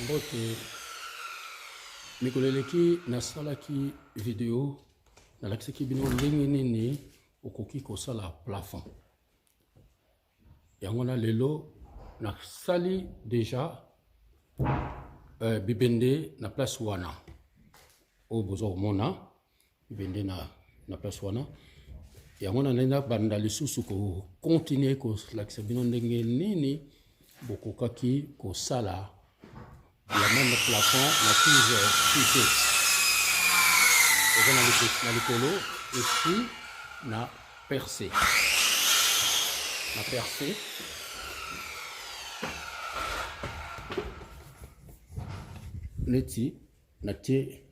Mbote mikoleleki nasalaki video nalakisaki bino ndenge nini okoki kosala plafond. Yango na lelo nasali déjà bibende na place wana. O bozo mona bibende na place wana. Yango na nenda banda lisusu ko continuer ko lakisa bino ndenge nini bokokaki kosala la même plafond na tige fixe. Et na likolo ici na percé. Na percé. Neti na tie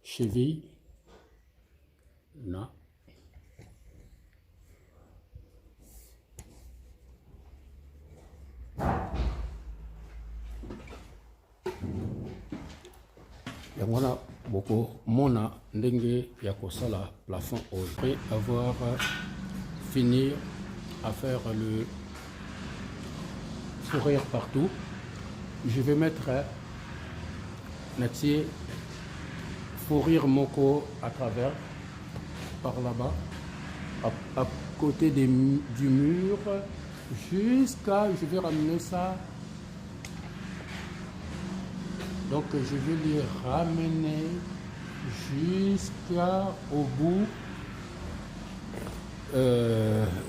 cheville na Yangona boko mona ndenge ya kosala plafond après avoir fini à faire le fourrure partout. Je vais mettre natier fourrure moko à travers par là-bas à côté du mur jusqu'à, je vais ramener ça. Donc je vais les ramener jusqu'au bout.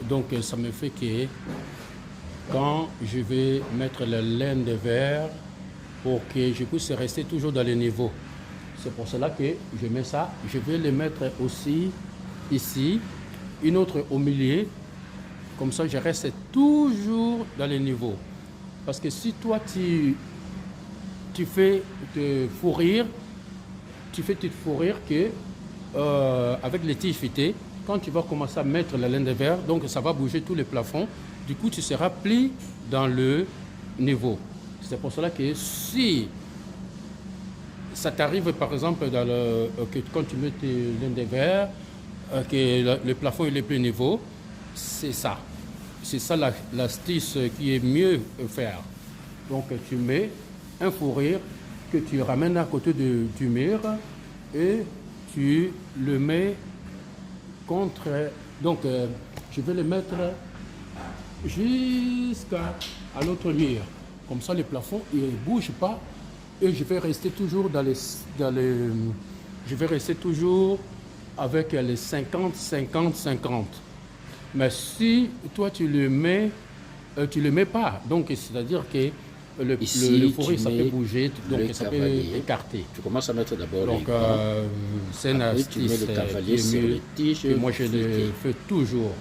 Donc ça me fait que quand je vais mettre la laine de verre pour que je puisse rester toujours dans le niveau. C'est pour cela que je mets ça. Je vais les mettre aussi ici, une autre au milieu. Comme ça je reste toujours dans le niveau. Parce que si toi tu fais te fourrir, tu fais te fourrir que avec les tiges fitées, quand tu vas commencer à mettre la laine de verre, donc ça va bouger tous les plafonds, du coup tu seras pris dans le niveau. C'est pour cela que si ça t'arrive par exemple dans que quand tu mets tes laines de verre, que le plafond il est plus niveau, c'est ça. C'est ça l'astuce qui est mieux faire. Donc tu mets un fourrure que tu ramènes à côté du mur et tu le mets contre. Donc je vais le mettre jusqu'à l'autre mur. Comme ça, les plafonds ils ne bougent pas et je vais rester toujours je vais rester toujours avec les 50, 50, 50. Mais si toi tu le mets pas, donc c'est-à-dire que le fourrure ça peut bouger, donc ça peut écarter. Tu commences à mettre d'abord donc c'est une astuce. Tu mets le cavalier sur les tiges. Et moi je le fais toujours.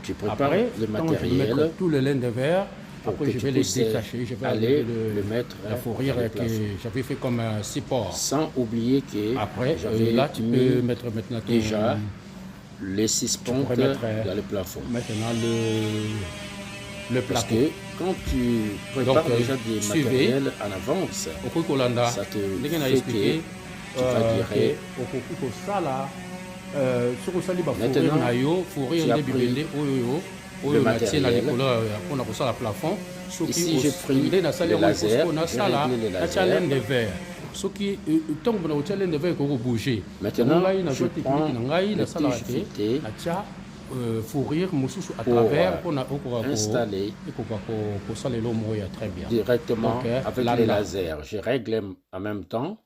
Tu prépares après, le matériel. Quand je vais mettre tout le laine de verre, après je vais les détacher, je vais aller le mettre la fourrure que j'avais fait comme un support. Sans oublier que après là tu peux mettre maintenant déjà les 6 pontes dans le plafond. Maintenant le plafond. Parce que quand tu prépares déjà des matériels en avance, ça te fait que tu vas dire maintenant le matériel. Ici j'ai pris le laser, j'ai réglé les lasers. Maintenant je prends le tige fité fourrure à travers pour installer directement avec les lasers. Je règle en même temps.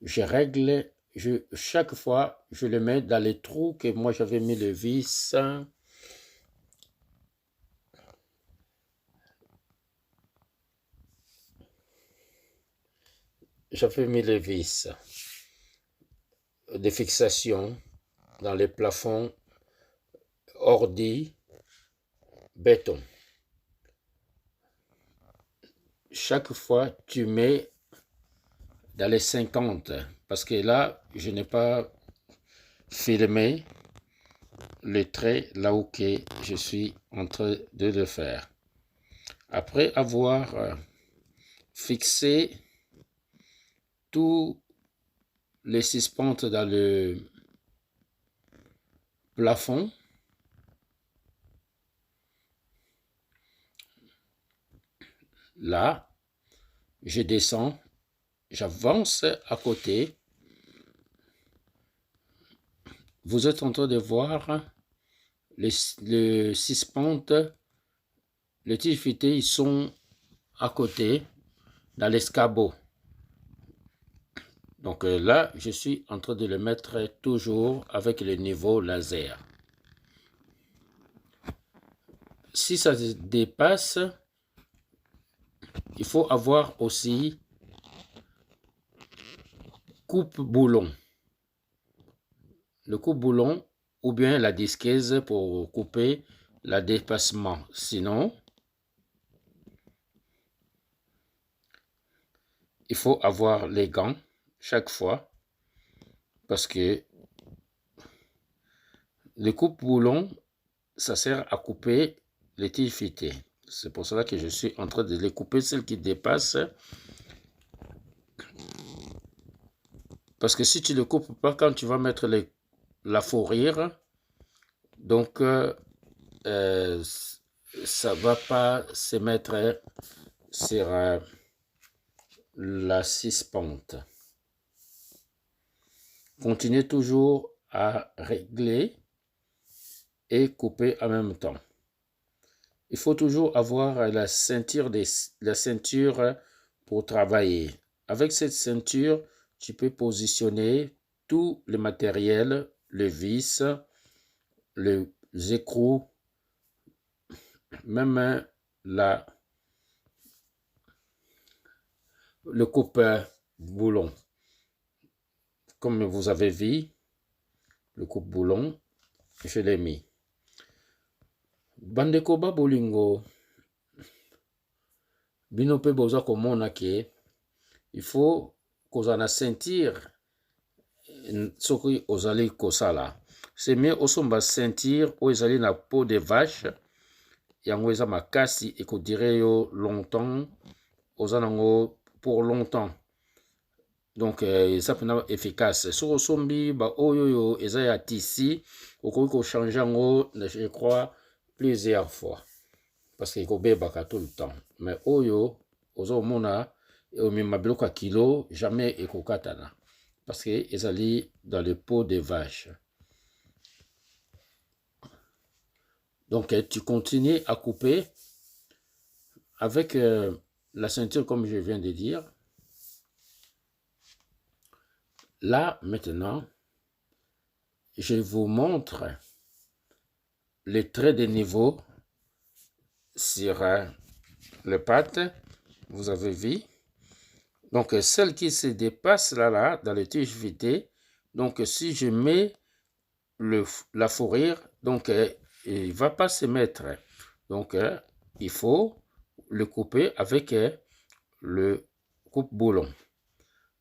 Je règle, chaque fois je le mets dans les trous que moi j'avais mis le vis. J'avais mis les vis de fixation dans les plafonds ordi béton. Chaque fois tu mets dans les 50 parce que là je n'ai pas filmé le trait là où que je suis en train de le faire. Après avoir fixé tous les 6 pentes dans le plafond, là, je descends, j'avance à côté. Vous êtes en train de voir les 6 pentes, les tiges fitées, ils sont à côté, dans l'escabeau. Donc là, je suis en train de le mettre toujours avec le niveau laser. Si ça dépasse, il faut avoir aussi coupe-boulon. Le coupe-boulon ou bien la disquaise pour couper le dépassement. Sinon, il faut avoir les gants chaque fois parce que le coupe-boulon, ça sert à couper les tiges fitées. C'est pour cela que je suis en train de les couper, celles qui dépassent. Parce que si tu ne le coupes pas, quand tu vas mettre la fourrure, donc ça ne va pas se mettre sur la 6 pentes. Continuez toujours à régler et couper en même temps. Il faut toujours avoir la ceinture pour travailler. Avec cette ceinture, tu peux positionner tout le matériel, les vis, les écrous, même le coupe-boulon. Comme vous avez vu, le coupe-boulon, je l'ai mis. Bandeko ba bolingo, bino pe boza komona ke, il faut kozala na ceinture soki ozali kosala. C'est mieux osomba ceinture oyo ezali na peau de vache, yango eza makasi ekodire yo longtemps, oza nango pour longtemps. Donc eza pena efficace. Soki osombi ba oyo eza ya tisi, okoki kochange yango, je crois, plusieurs fois. Parce qu'il ekobebaka tout le temps. Mais oyo, ozomona, omema biloko ya kilo, jamais ekokatana. Parce que ezali dans le pot de vache. Donc tu continues à couper avec la ceinture comme je viens de dire. Là, maintenant, je vous montre les traits de niveau sur le pâte. Vous avez vu. Donc, celle qui se dépasse là, dans les tiges fitées. Donc, si je mets la fourrure, donc, il ne va pas se mettre. Donc, il faut le couper avec le coupe-boulon.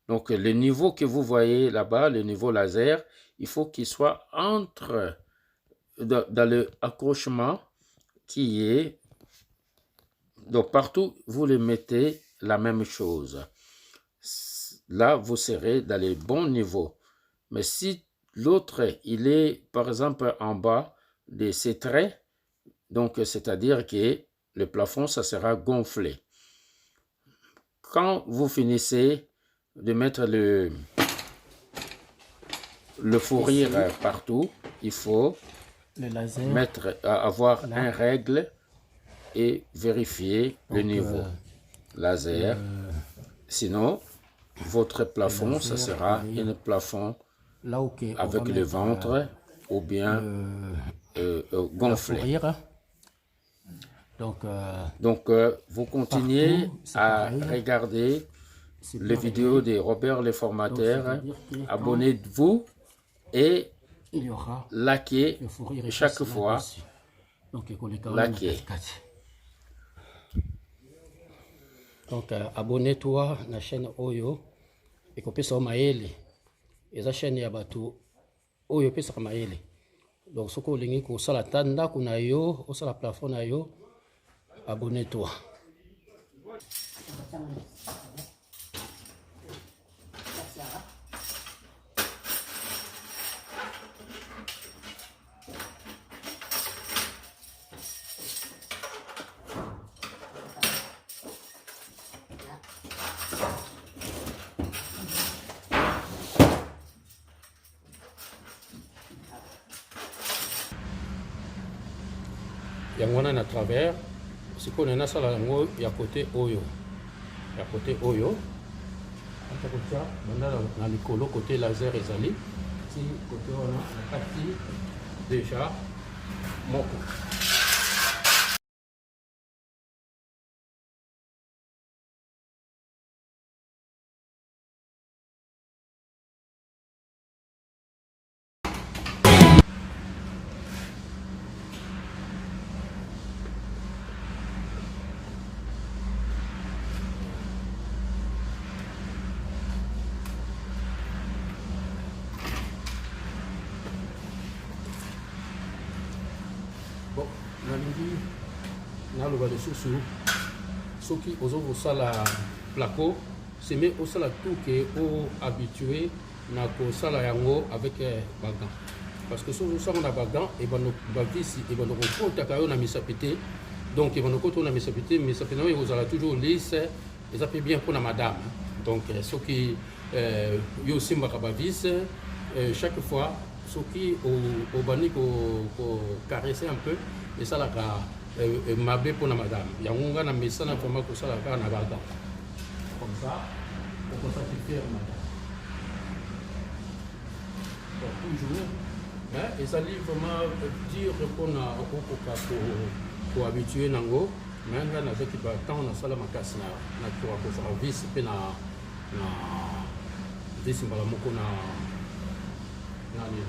Donc, le niveau que vous voyez là-bas, le niveau laser, il faut qu'il soit dans le accrochement qui est. Donc, partout, vous le mettez la même chose. Là, vous serez dans les bons niveaux. Mais si l'autre, il est, par exemple, en bas de ces traits, donc, c'est-à-dire que le plafond, ça sera gonflé. Quand vous finissez de mettre le fourrure partout, il faut avoir un règle et vérifier le niveau laser. Sinon, votre plafond, ça sera un plafond avec le ventre ou bien gonflé. Donc, vous continuez à regarder les vidéos de Robert le formateur. Abonnez-vous et likez chaque fois. Likez. Donc, abonnez-toi à la chaîne Oyo et kopesa maele. Eza chaîne ya batu Oyo pesa maele. Donc, soko olingi ko sala tanda kuna yo, osala plafond na yo, abonnez-toi. yango wana na travers sikoyo nasala yango ya côté oyo ata kotia banda na likolo côté laser ezali ti côté wana na kati déjà moko. Bon, nalingi naloba lisusu soki ozokosala placo seme osala tout ke o habitué na kosala yango avec bagan parce que soki osala na bagan bavisi ebanda kokotaka yo na misapi te donc ebanda kokota yo na misapi te misapi na oyo ekozala toujours lisse eza mpe bien mpona madame donc soki yo osimbaka bavise chaque fois soki obandi kocaresse un peu esalaka mabe mpona madame yango nga na mesana vraimen kosala kaka na bagan comme ça okosatisfaire madame bon toujours mais ezali vraiment dire mpona okokoka kohabitue nango mais nga nazaki batemps nasala makasi na toka kozala vise mpe na vise mbala moko na nini.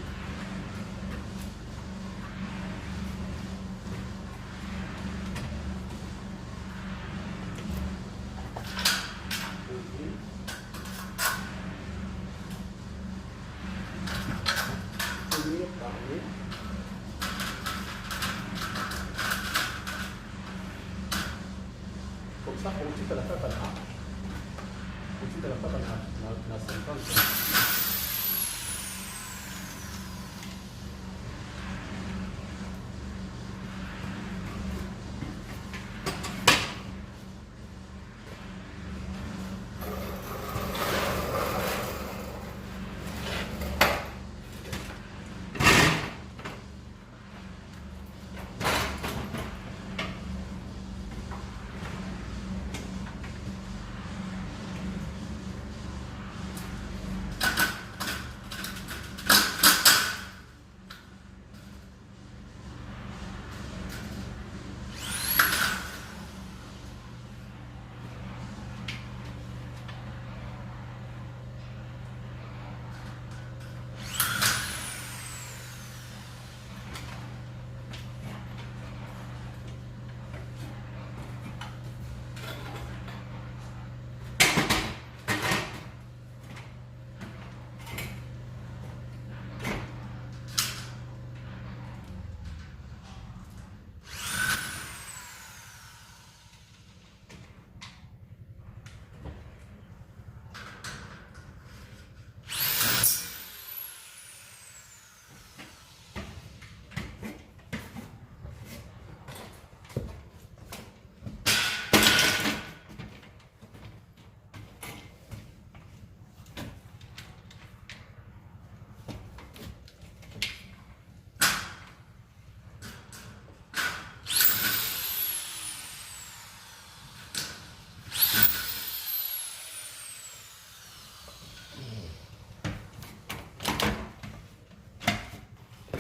Comme ça, on tire la tête à la on tire la tête à la 50.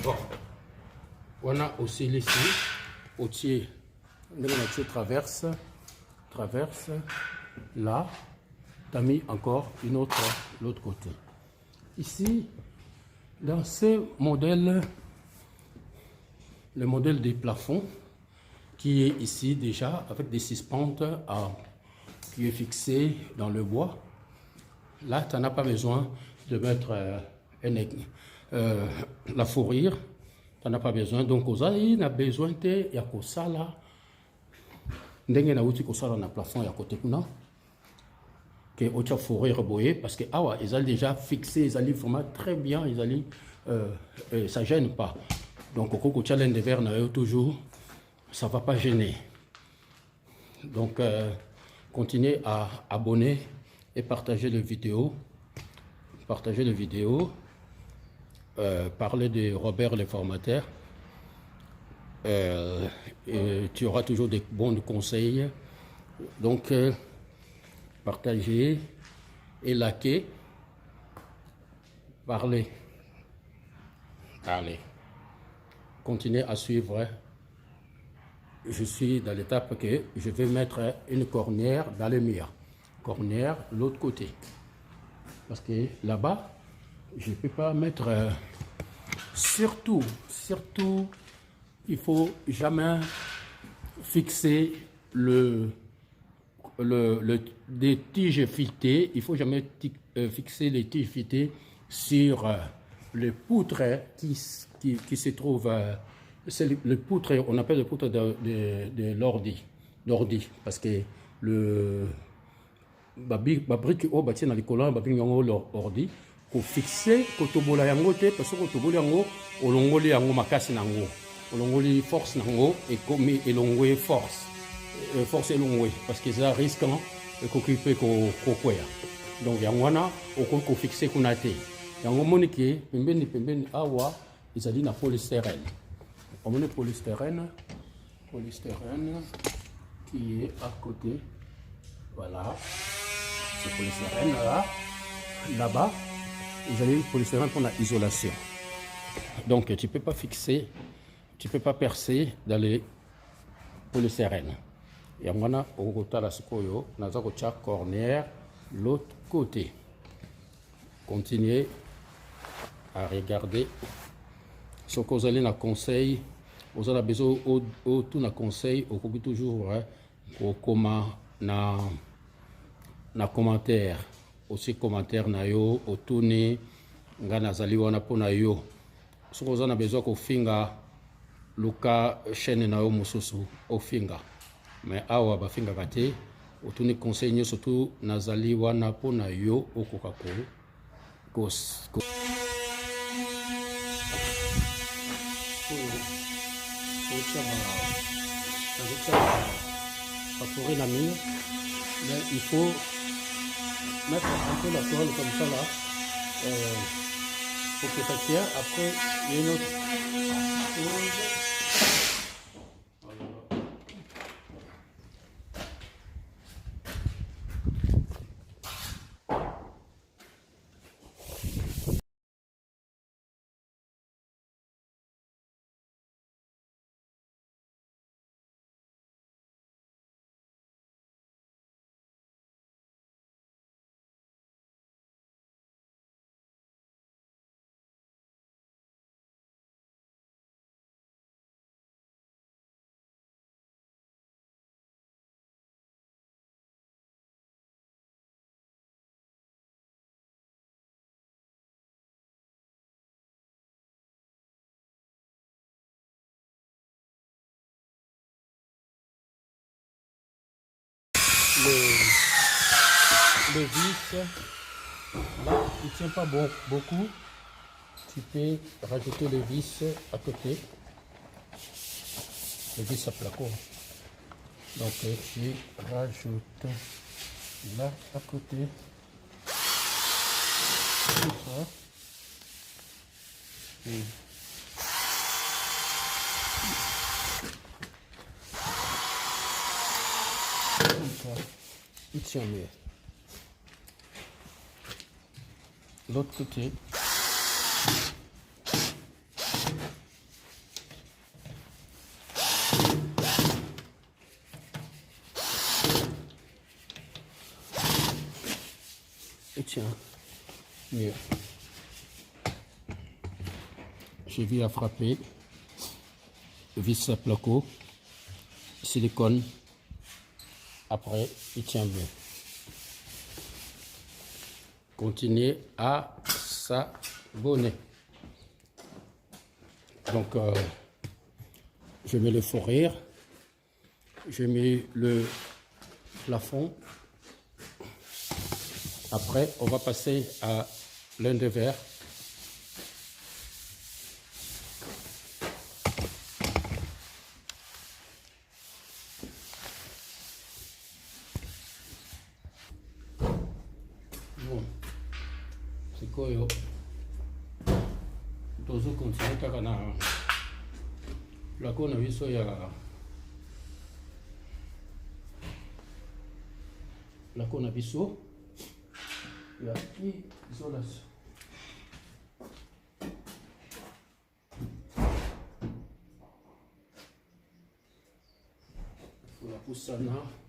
Bon, wana osilisi otie ndenge na tie traverse là, tu as mis encore une autre l'autre côté. Ici, dans ce modèle, le modèle des plafonds qui est ici déjà avec des 6 pentes qui est fixé dans le bois. Là, tu n'en as pas besoin de mettre la fourrure. Tu n'en as pas besoin. Donc, il a besoin de yakosala. Ndenge na uti kosala na plafond ya côté kuna. Que ocha fourrure boye parce que awa ils ont déjà fixé, ils allaient vraiment très bien, ils allaient ça gêne pas. Donc au coco challenge de verre na toujours ça va pas gêner. Donc continuez à abonner et partager les vidéos. Partagez les vidéos. Parlez de Robert le formateur. tu auras toujours des bons conseils. Donc, partagez et likez. Parlez. Allez. Continuez à suivre. Je suis dans l'étape que je vais mettre une cornière dans le mur. Cornière, l'autre côté. Parce que là-bas, je ne peux pas mettre... surtout, il faut jamais fixer des tiges filetées. Il faut jamais fixer les tiges filetées sur les poutres qui se trouvent... c'est le poutre, on appelle le poutre de l'ordi. Parce que le... babrique oyo batie na likolo babingi yango ordi kofixe kotobola yango te parce que kotoboli yango olongoli yango makasi nango olongoli force nango ekomi elongwe force elongwe parce que eza risquant ekoki mpe kokwea donc yango wana okoki kofixe kuna te yango omoni ke pembeni awa ezali na polystyrène omoni polystyrène qui est à côté, voilà. C'est polystyrène là-bas, vous avez polystyrène pour l'isolation. Donc tu ne peux pas fixer, tu ne peux pas percer dans les polystyrène. Et on a au côté la sikoyo, on a cornière l'autre côté. Continuez à regarder ce que vous allez dans conseil. Vous avez besoin de tout un conseil, au cours toujours au na commentaire aussi commentaire na yo otuni nga nazali wana pona yo soki oza na besoin kofinga luka chaîne na yo mosusu ofinga mais awa bafingaka te otuni conseil nyonso tu nazali wana pona yo okoka ko mais il faut mettre un peu la toile comme ça là pour que ça tienne. Après il y a une autre le vis là il tient pas beaucoup, tu peux rajouter le vis à côté, le vis à placo, donc tu rajoutes là à côté tout ça. Et il tient mieux. L'autre côté. Il tient mieux. J'ai vu à frapper. Vis à placo. Silicone. Après, il tient bien. Continuez à s'abonner. Donc, je mets le fourrure, je mets le plafond. Après, on va passer à l'un des verres. Sikoyo tozo continue kaka na plako na biso ya flacon na biso ya isolation. Pour la poussana.